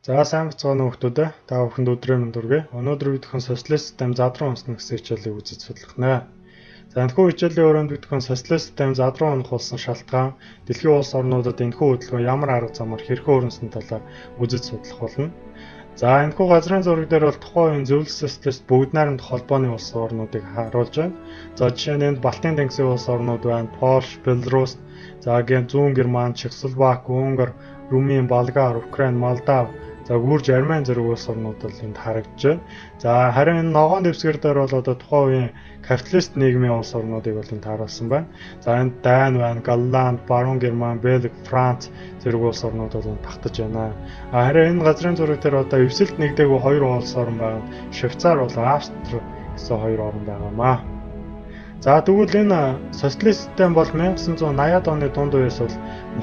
За сайн бацгаана хүмүүстээ. Та бүхэнд өдрийн мэнд хүргэе. Өнөөдөр бид хэн социалист систем задруу унах гэсэн хичээлийг үзэж судлах нэ. За энэхүү хичээлийн өрөөнд бид хэн социалист систем задруу унах болсон шалтгаан, дэлхийн улс орнуудад энэхүү хөдөлгөөн ямар арга замаар хэрхэн өрнөсөн талаар үзэж судлах болно. За энэхүү газрын зураг дээр бол тухайн үеийн зөвлөлт социалист бүгд найрамд холбооны улс орнуудыг харуулж байна. За жишээ нь энд Балтийн тэнгисийн улс орнууд байна. Польш, Беларусь, за зүүн Герман, Чехословак, Унгар, Румын, Болгар, Украин, Молдав, за гүрж Армени зэрэг улс орнууд бол энд харагдж байна. За харин энэ ногоон дэвсгэр дээр бол одоо тухайн үеийн капиталист нийгмийн улс орнуудыг бол энд харуулсан байна. За энд Дани байна, Голланд, Баруун Герман, Бельги, Франц зэрэг улс орнууд бол энд багтаж байна. Харин энэ газрын зураг дээр одоо эвсэлд нэгдээгүй хоёр улс орн байгаа. Швейцар болон Австри гэсэн хоёр орн байгаамаа. За тэгвэл энэ социалист систем бол 1980-ад оны дунд үеэс бол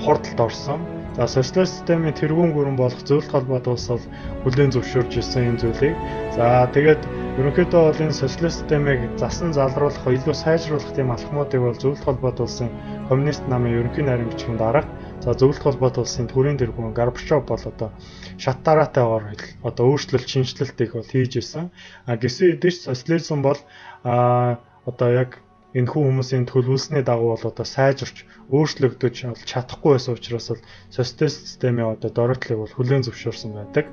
хурдталд орсон. За социалист системийн тэргуун гүрэн болох зөвлөлт холбоот улс бол хүлээн зөвшөөрж ирсэн энэ зүйлийг. За тэгээд ерөнхийдөө бол энэ социалист системийг засан залруулах, илүү сайжруулах тийм алхмуудыг бол зөвлөлт холбоот улсын коммунист намын ерөнхий нарийн бичгийн дарга, за зөвлөлт холбоот улсын төрийн тэргуун Горбачов бол одоо шат тараатайгаар одоо өөрчлөлт, шинжилэлтийг бол хийж исэн. Гэсэн хэдий ч социализм бол одоо яг энэхүү хүмүүсийн төлөвлөсний дагуу бол одоо сайжирч өөрчлөгдөж чадахгүй байсан учраас бол социалист системийн одоо дөрвөлтлийг бол хүлээн зөвшөөрсөн байдаг.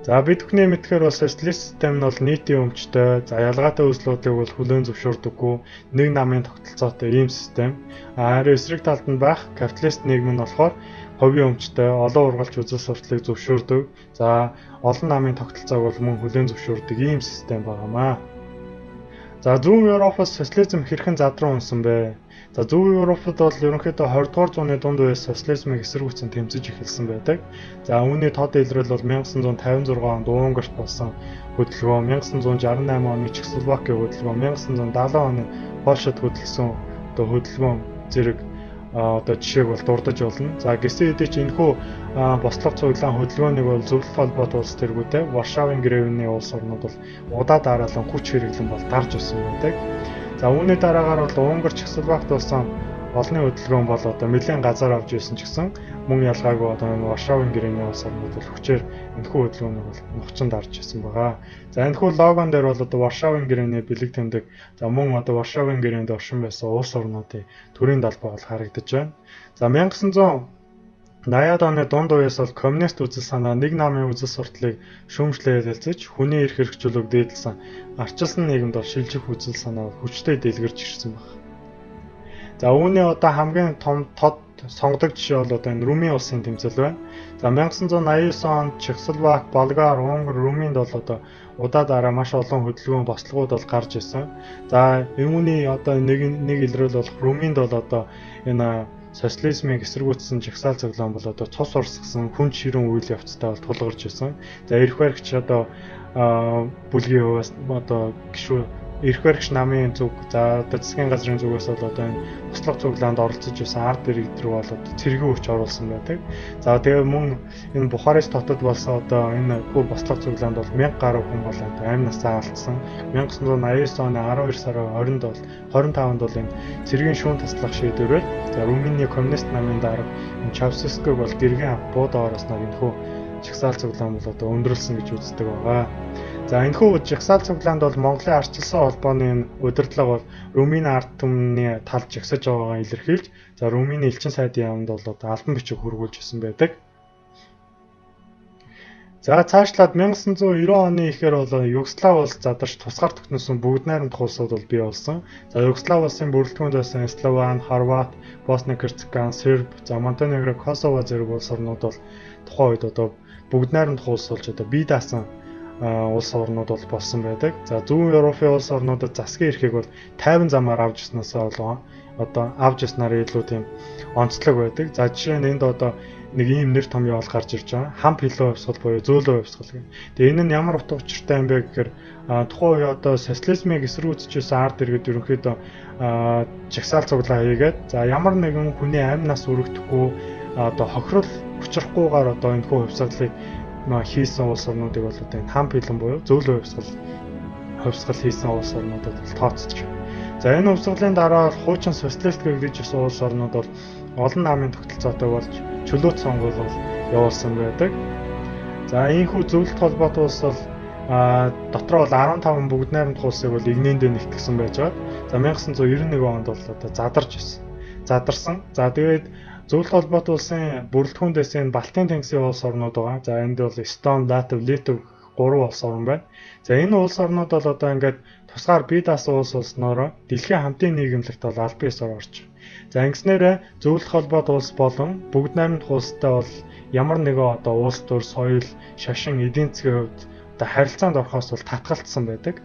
За бид бүхний мэдхээр бол социалист систем нь бол нийтийн өмчтэй, за ялгаатай үйлслүүдийг бол хүлээн зөвшөөрдөггүй, нэг намын тогтолцоотой ийм систем. Харин эсрэг талд нь байх капиталист нийгэм нь болохоор хувийн өмчтэй, олон ургалч үзэл сурталыг зөвшөөрдөг. За олон намын тогтолцоог бол мөн хүлээн зөвшөөрдөг ийм систем байгаамаа. За зүүн Европоос социализм хэрхэн задруу унсан бэ? За зүүн Европод бол ерөнхийдөө 20 дугаар зууны дунд үеэс социализмыг эсэргүүцэн тэмцэж эхэлсэн байдаг. За үүний тод илрэл бол 1956 онд Унгарт болсон хөдөлгөөн, 1968 оны Чехословакийн хөдөлгөөн, 1970 оны Польшид хөдөлсөн одоо хөдөлгөөн зэрэг одоо жишээг бол дурдж болно. За гэсэн хэдий ч энэхүү бослого цуглаан хөдөлгөөнийг бол зөвлөлт холбоот улс тэргүүтэй Варшавын гэрээний улс орнууд бол удаа дараалан хүч хэрэглэн бол дарж өссөн байдаг. За үүний дараагаар бол Унгар, Чехословакт болсон олонний хөдөлгөөн бол одоо нэлээд газар авч ирсэн ч гэсэн мөн ялгаагүй одоо энэ Варшавын гэрээний улс орнууд бол хүчээр энэхүү хөдөлгөөнийг бол нухчин дарж ирсэн байгаа. За энэхүү логон дээр бол одоо Варшавын гэрээний бэлэг тэмдэг, за мөн одоо Варшавын гэрээнд оршин байсан улс орнуудын төрийн далбай бол харагдаж байна. За 1980-ад оны дунд үеэс бол коммунист үзэл санаа нэг намын үзэл сурталыг шүүмжлээд хэлэлцэж хүний эрх хэрэгжүүлэг дээдлсэн арчилсан нийгэмд бол шилжих үзэл санаа хүчтэй дэлгэрч ирсэн байна. За үүний одоо хамгийн тод сонгодог жишээ бол одоо энэ Румын улсын тэмцэл байна. За 1989 онд Чехословак, Болгар, Унгар, Румынд бол одоо удаа дараа маш олон хөдөлгөөн бослогууд бол гарч ирсэн. За үүний одоо нэг илрэл бол Румынд бол одоо энэ социализмыг эсэргүүцсэн жагсаал цоглоон бол одоо цус урсгасан хүн ширүүн үйл явцтай бол тулгарч ирсэн. За эрх баригч одоо бүлгийн хувьас одоо гişүү эрх баригч намын зүг, за одоо засгийн газрын зүгээс бол одоо энэ бослого цуглаанд оролцож байсан ард иргэд рүү бол одоо цэргийн хүч оруулсан байдаг. За тэгээ мөн энэ Бухарест хотод болсон одоо энэ хүү бослого цуглаанд бол 1000 гаруй хүн бол одоо амь насаа алдсан. 1989 оны 12 сарын 20-нд бол 25-нд бол энэ цэргийн шүүн таслах шийдвэрээр за Румыны коммунист намын дарга энэ Чаушескиг бол гэргэн авах буудаа оросноор энэ хүү жагсаал цуглаан бол одоо өндөрлсөн гэж үздэг байгаа. За энэхүү жагсаал цуглаанд бол Монголын арчилсан холбооны удирдлага бол Румын ард түмний талд жагсаж байгаагаа илэрхийлж, за Румын элчин сайдын яамд бол одоо албан бичиг хөрвүүлж ирсэн байдаг. За цаашлаад 1990 оны ихээр бол Югослав улс задарч тусгаар тогтносон бүгд найрамдах улсууд бол бий болсон. За Югослав улсын бүрэлдэхүүнд байсан Слован, Хорват, Босни Герцеговина, Серб, за Монтенегро, Косово зэрэг улс орнууд бол тухайн үед одоо бүгд найрамдах улс болж одоо бие даасан улс орнууд бол болсон байдаг. За зүүн Европын улс орнуудад засгийн эрхийг бол тайван замаар авч ирснасаа болоо одоо авч ирснаар илүү тийм онцлог байдаг. За жишээ нь энд одоо нэг ийм нэр том явал гарч ирж байгаа. Хамп хилөө хувьсгал буюу зөөлөн хувьсгал гэх. Тэгээ энэ нь ямар утга учиртай юм бэ гэхээр тухайн үе одоо социализмыг эсэргүүцчихсэн ард иргэд ерөнхийдөө жагсаал цуглаа хийгээд за ямар нэгэн хүний амь нас өргөдөхгүй одоо хохирол учрахгүйгээр одоо энэ хүү хувьсгалыг хийсэн улс орнуудыг бол одоо энэ хамп хилэн буюу зөөлөн хувьсгал хийсэн улс орнуудад тооцож байна. За энэ хувьсгалын дараа хуучин социалист гэж хэлсэн улс орнууд бол олон намын тогтолцоотой болж чөлөөт сонгуул явуулсан байдаг. За ийхүү зөвлөлт холбоотой улс бол дотроо бол 15 бүгд найрамдах улсыг бол игнэндээ нэгтгэсэн байж байгаа. За 1991 онд бол одоо задарсан. За тэгээд зөвлөлт холбоотой улсын бүрэлдэхүүндээс энэ Балтийн тэнгисийн улс орнууд байгаа. За энд бол Эстон, Латви, Литв 3 улс орн байна. За энэ улс орнууд бол одоо ингээд тусгаар бие даасан улс болсноороо дэлхийн хамтын нийгэмлэгт бол аль биесээр орж. За ингэснээр зөвлөлт холбоотой улс болон бүгд найрамдах улстай бол ямар нэгэн одоо улс төр, соёл, шашин, эдийн засгийн хувьд одоо харилцаанд орохоос бол татгалцсан байдаг.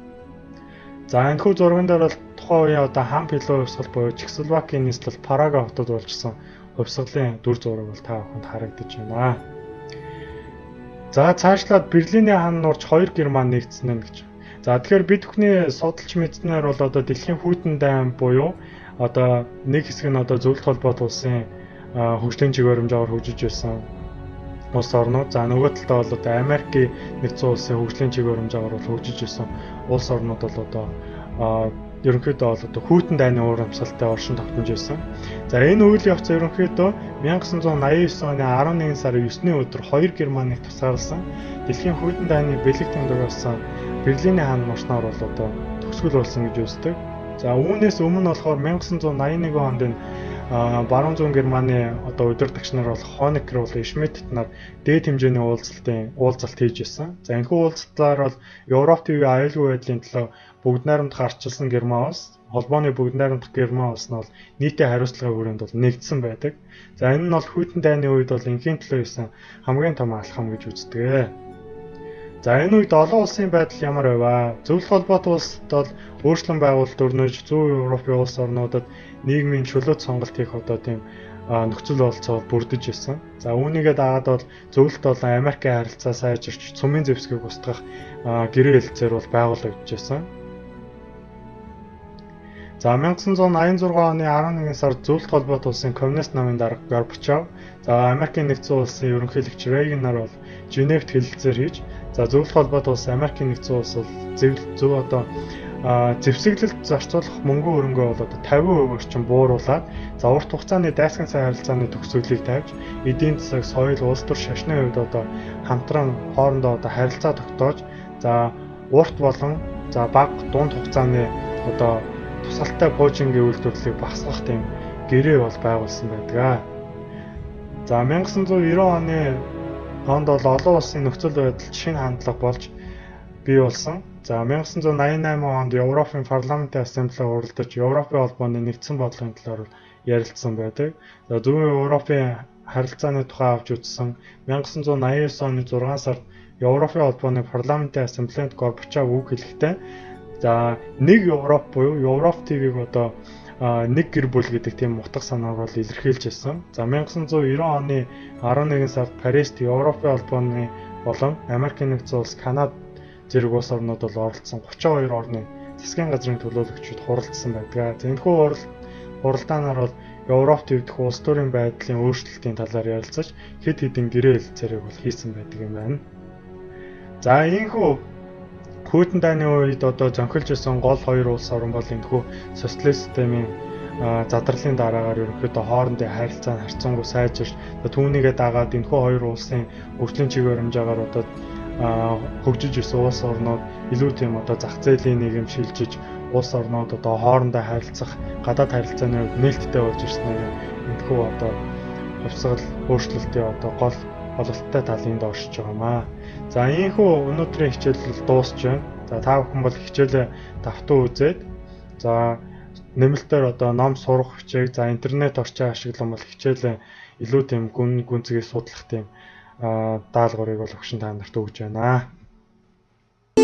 За энэхүү зурган дээр бол тухайн үеийн одоо хам пило хувьсгал буюу Чехословакийн нийслэл Прага хотод болжсэн хувьсгалын дүр зураг бол та бүхэнд харагдаж байна. За цаашлаад Берлиний хан нурж 2 Герман нэгдсэн нь гэж. За тэгэхээр бид бүхний судалж мэдснээр бол одоо дэлхийн хүйтэн дайн буюу одоо нэг хэсэг нь одоо зөвлөлт холбоотой улсын хөгжлийн чиглэлээр хөгжиж байсан улс орнууд. За нөгөө талдаа бол одоо Америкийн нэгдсэн улсын хөгжлийн чиглэлээр бол хөгжиж байсан улс орнууд бол одоо ерөнхийдөө бол одоо хүйтэн дайны урамшилтай оршин тогтнож байсан. За энэ үйл явц ерөнхийдөө 1989 оны 11 сарын 9-ний өдөр 2 Германыг тусгаарласан дэлхийн хүйтэн дайны бэлэг тэмдэг болсон Берлиний хаан нурснаар бол одоо төгсгөл болсон гэж үздэг. За үүнээс өмнө болохоор 1981 онд энэ баруун зүүн Германы одоо удирдагч нар бол Хонекер болон Шмидт нар дээд хэмжээний уулзалт хийж байсан. За энэхүү уулзалтаар бол Европ ТV аюулгүй байдлын төлөө бүгд найрамдах арчилсан Герман улс, холбооны бүгд найрамдах Герман улс нь бол нийтийн хариуцлагын хүрээнд бол нэгдсэн байдаг. За энэ нь бол хүйтэн дайны үед бол инхийн төлөө хийсэн хамгийн том алхам гэж үздэг. За энэ үед олон улсын байдал ямар байв? Зөвлөлт холбоотой улсад бол өөрчлөн байгуулалт өрнөж зүүн Европын улс орнуудад нийгмийн чөлөөт сонголт хийх одоо тийм нөхцөл болцоо бүрдэж исэн. За үүнийгээ дагаад бол зөвлөлт болон Америкийн харилцаа сайжирч цөмийн зэвсгийг устгах гэрээ хэлцээр бол байгуулагдж байсан. За 1986 оны 11 сард зөвлөлт холбоотой улсын коммунист намын дарга Горбачов, за Америкийн нэгдсэн улсын ерөнхийлөгч Рейган нар бол Женевт хэлэлцээр хийж, за зөвлөлт холбоотой улс Америкийн нэгдсэн улс бол зөв одоо зэвсэглэлд зарцуулах мөнгөн хөрөнгөө бол одоо 50% орчим бууруулад, за урт хугацааны дайсаган сайн харилцааны төгсгөлийг тавьж, эдийн засаг, соёл, улс төр шашны хувьд одоо хамтран хоорондоо одоо харилцаа тогтоож, за урт болон за бага дунд хугацааны одоо тусалтай коучингийн үйлдвэрлэлийг багасгах тийм гэрээ бол байгуулсан байдаг. За 1990 онд бол олон улсын нөхцөл байдал шинэ хандлага болж бий болсон. За 1988 онд Европын парламентын ассамблеид уралдаж Европын холбооны нэгдсэн бодлогын талаар ярилцсан байдаг. За зүүн Европын харилцааны тухай авч үзсэн 1989 оны 6 сард Европын холбооны парламентын ассамблеид Горбачов үг хэлэхдээ за нэг Европ буюу Европ ТV-г одоо нэг гэр бүл гэдэг тийм утга санааг бол илэрхийлж байсан. За 1990 оны 11 сард Парист Европын холбооны болон Америкийн нэгдсэн улс, Канада зэрэг улс орнууд бол оролцсон 32 орны засгийн газрын төлөөлөгчид хуралдсан байдаг. За энэхүү хуралдаанаар бол Европ төвдөх улс төрийн байдлын өөрчлөлтийн талаар ярилцаж хэд хэдэн гэрээ хэлцээрийг бол хийсэн байдаг юм байна. За энэхүү хүйтэн дайны үед одоо зөнхөлж исэн гол хоёр улс орн бол энэхүү социалист системийн задралын дараагаар ерөнхийдөө хоорондын харилцаа харьцангуй сайжирч түүнийгээ дагаад энэхүү хоёр улсын хөгжлийн чиг баримжаагаар одоо хөгжиж исэн улс орнууд илүү тийм одоо зах зээлийн нийгэм шилжиж улс орнууд одоо хоорондоо харилцах гадаад харилцааны хувьд нээлттэй болж ирснээр энэхүү одоо хувьсгал өөрчлөлтийн одоо гол бололттой талын дээр оршиж байгаамаа. За ийхүү өнөөдрийн хичээл дуусч байна. За та бүхэн бол хичээлээ давтан үзээд за нэмэлтээр одоо ном сурах хичээг за интернет орчин ашиглан бол хичээлээ илүү тийм гүнзгий судлах тийм даалгаврыг бол өгшин та нарт өгж байна.